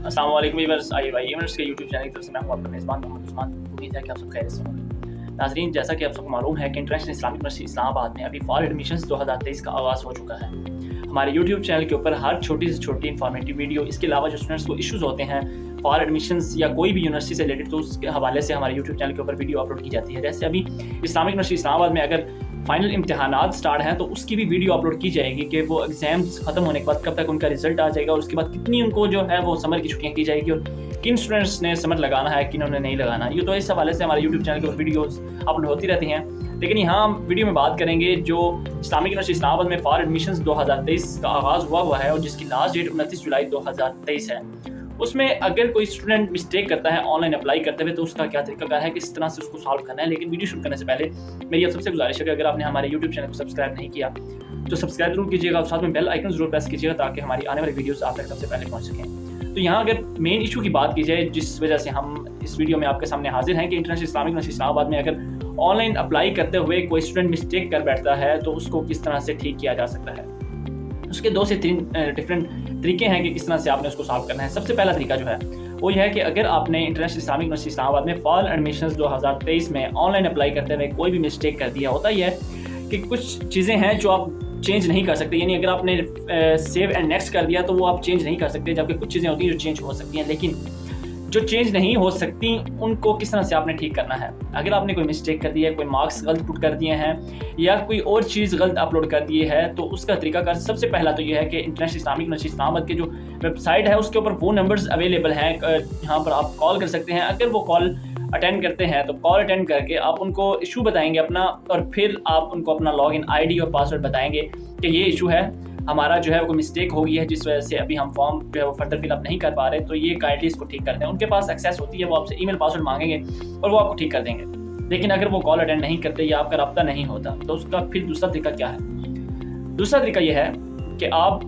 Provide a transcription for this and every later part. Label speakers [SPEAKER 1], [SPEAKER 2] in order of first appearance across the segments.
[SPEAKER 1] अस्सलाम वालेकुम व्यूअर्स, आइए भाई यूनिवर्स के यूट्यूब चैनल की तरफ से मैं हूं आपका मेज़बान मोहम्मद उस्मान। उम्मीद है कि आप सब खैरियत से होंगे। नाज़रीन, जैसा कि आप सबको मालूम है कि इंटरनेशनल इस्लामिक यूनिवर्सिटी इस्लामाबाद में अभी फॉल एडमिशन्स 2023 का आगाज़ हो चुका है। हमारे यूट्यूब चैनल के ऊपर हर छोटी से छोटी इन्फॉर्मेटिव वीडियो, इसके अलावा जो स्टूडेंट्स को इश्यूज़ होते हैं फॉल एडमिशन्स या कोई भी यूनिवर्सिटी से रिलेटेड, तो उसके हवाले से हमारे यूट्यूब चैनल के ऊपर वीडियो अपलोड की जाती है। जैसे अभी इस्लामिक यूनिवर्सिटी इस्लामाबाद में अगर फाइनल इम्तिहानात स्टार्ट हैं तो उसकी भी वीडियो अपलोड की जाएगी कि वो एग्जाम्स खत्म होने के बाद कब तक उनका रिजल्ट आ जाएगा और उसके बाद कितनी उनको जो है वो समर की छुट्टियां की जाएगी और किन स्टूडेंट्स ने समर लगाना है, किन्होंने नहीं लगाना। ये तो इस हवाले से हमारे यूट्यूब चैनल के ऊपर वीडियोस अपलोड होती रहती हैं। लेकिन यहाँ हम वीडियो में बात करेंगे जो इस्लामिक यूनिवर्सिटी इस्लामाबाद में फॉर एडमिशन्स 2023 का आगाज़ हुआ है और जिसकी लास्ट डेट 29 जुलाई 2023 है। उसमें अगर कोई स्टूडेंट मिस्टेक करता है ऑनलाइन अप्लाई करते हुए तो उसका क्या तरीका है, किस तरह से उसको सॉल्व करना है। लेकिन वीडियो शुरू करने से पहले मेरी आप सबसे गुजारिश है कि अगर आपने हमारे यूट्यूब चैनल को सब्सक्राइब नहीं किया तो सब्सक्राइब जरूर कीजिएगा और साथ में बेल आइकन जरूर प्रेस कीजिएगा ताकि हमारी आने वाली वीडियोस आप तक सबसे पहले पहुंच सकें। तो यहाँ अगर मेन इशू की बात की जाए जिस वजह से हम इस वीडियो में आपके सामने हाजिर हैं कि इंटरनेशनल इस्लामिक यूनिवर्सिटी इस्लामाबाद में अगर ऑनलाइन अप्लाई करते हुए कोई स्टूडेंट मिस्टेक कर बैठता है तो उसको किस तरह से ठीक किया जा सकता है। उसके 2 से 3 डिफरेंट तरीके हैं कि किस तरह से आपने उसको सॉल्व करना है। सबसे पहला तरीका जो है वो ये है कि अगर आपने इंटरनेशनल इस्लामिक यूनिवर्सिटी इस्लामाबाद में फॉल एडमिशन्स 2023 में ऑनलाइन अप्लाई करते हुए कोई भी मिस्टेक कर दिया, होता ही है कि कुछ चीज़ें हैं जो आप चेंज नहीं कर सकते। यानी अगर आपने सेव एंड नेक्स्ट कर दिया तो वो आप चेंज नहीं कर सकते, जबकि कुछ चीज़ें होती हैं जो चेंज हो सकती हैं। लेकिन जो चेंज नहीं हो सकती उनको किस तरह से आपने ठीक करना है। अगर आपने कोई मिस्टेक कर दी है, कोई मार्क्स गलत पुट कर दिए हैं या कोई और चीज़ गलत अपलोड कर दी है तो उसका तरीकाकार सबसे पहला तो ये है कि इंटरनेशनल इस्लामिक यूनिवर्सिटी इस्लामाबाद के जो वेबसाइट है उसके ऊपर वो नंबर्स अवेलेबल हैं, यहाँ पर आप कॉल कर सकते हैं। अगर वो कॉल अटेंड करते हैं तो कॉल अटेंड करके आप उनको इशू बताएंगे अपना और फिर आप उनको अपना लॉगिन आईडी और पासवर्ड बताएंगे कि ये इशू है, हमारा जो है वो मिस्टेक हो गई है जिस वजह से अभी हम फॉर्म जो है वो फर्दर फिलअप नहीं कर पा रहे, तो ये काइंडली इसको ठीक कर दें। उनके पास एक्सेस होती है, वो आपसे ईमेल पासवर्ड मांगेंगे और वो आपको ठीक कर देंगे। लेकिन अगर वो कॉल अटेंड नहीं करते या आपका रब्ता नहीं होता तो उसका फिर दूसरा तरीका क्या है। दूसरा तरीका ये है कि आप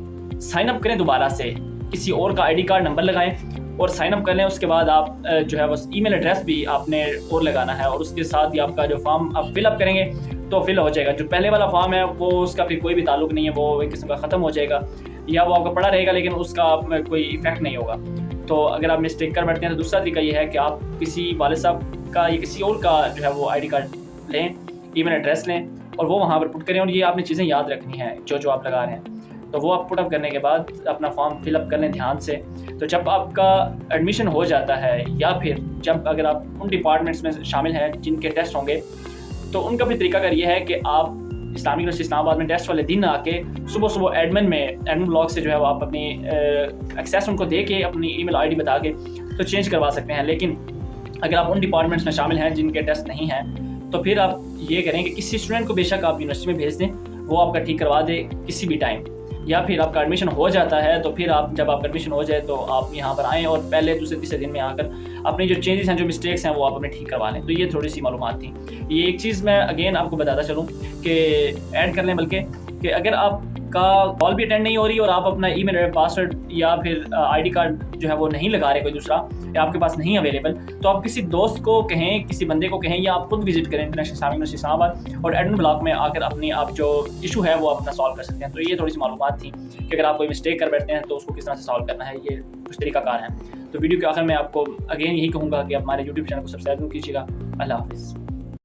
[SPEAKER 1] साइन अप करें, दोबारा से किसी और का आईडी कार्ड नंबर लगाएं और साइन अप कर लें। उसके बाद आप जो है वो ईमेल एड्रेस भी आपने और लगाना है और उसके साथ ही आपका जो फॉर्म आप फिलअप करेंगे तो फिल हो जाएगा। जो पहले वाला फॉर्म है वो उसका फिर कोई भी ताल्लुक नहीं है, वो एक किस्म का ख़त्म हो जाएगा या वो आपका पड़ा रहेगा लेकिन उसका कोई इफेक्ट नहीं होगा। तो अगर आप मिस्टेक कर बैठते हैं तो दूसरा तरीका ये है कि आप किसी वाले साहब का या किसी और का जो है वो आईडी कार्ड लें, ईमेल एड्रेस लें और वो वहाँ पर पुट करें और ये आपने चीज़ें याद रखनी है जो आप लगा रहे हैं। तो वो आप पुट अप करने के बाद अपना फॉर्म फिलअप कर लें ध्यान से। तो जब आपका एडमिशन हो जाता है या फिर जब अगर आप उन डिपार्टमेंट्स में शामिल हैं जिनके टेस्ट होंगे तो उनका भी तरीका ये है कि आप इस्लामिक यूनिवर्सिटी इस्लामाबाद में टेस्ट वाले दिन आके सुबह एडमिन ब्लॉक से जो है वो आप अपनी एक्सेस उनको दे के अपनी ईमेल आईडी बता के तो चेंज करवा सकते हैं। लेकिन अगर आप उन डिपार्टमेंट्स में शामिल हैं जिनके टेस्ट नहीं हैं तो फिर आप ये करें कि किसी स्टूडेंट को बेशक आप यूनिवर्सिटी में भेज दें, वो आपका ठीक करवा दे किसी भी टाइम। या फिर आपका एडमिशन हो जाता है तो फिर आप जब आपका एडमिशन हो जाए तो आप यहाँ पर आएँ और पहले दूसरे तीसरे दिन में आकर अपनी जो चेंजेस हैं, जो मिस्टेक्स हैं वो आप अपने ठीक करवा लें। तो ये थोड़ी सी मालूमात थी। ये एक चीज़ मैं अगेन आपको बताता चलूँ कि ऐड कर लें, बल्कि कि अगर आपका कॉल भी अटेंड नहीं हो रही और आप अपना ईमेल पासवर्ड या फिर आईडी कार्ड जो है वो नहीं लगा रहे कोई दूसरा या आपके पास नहीं अवेलेबल, तो आप किसी दोस्त को कहें, किसी बंदे को कहें या आप खुद विजिट करें इंटरनेशनल इस्लामिक यूनिवर्सिटी इस्लामाबाद और एडमिन ब्लॉक में आकर अपनी आप जो इशू है वो अपना सॉल्व कर सकते हैं। तो ये थोड़ी सी मालूमात थी कि अगर आप कोई मिस्टेक कर बैठते हैं तो उसको किस तरह से सॉल्व करना है, ये कुछ तरीकाकार हैं। तो वीडियो के आखिर में आपको अगेन यही कहूँगा कि आप हमारे यूट्यूब चैनल को सब्सक्राइब कीजिएगा। अल्लाह हाफिज़।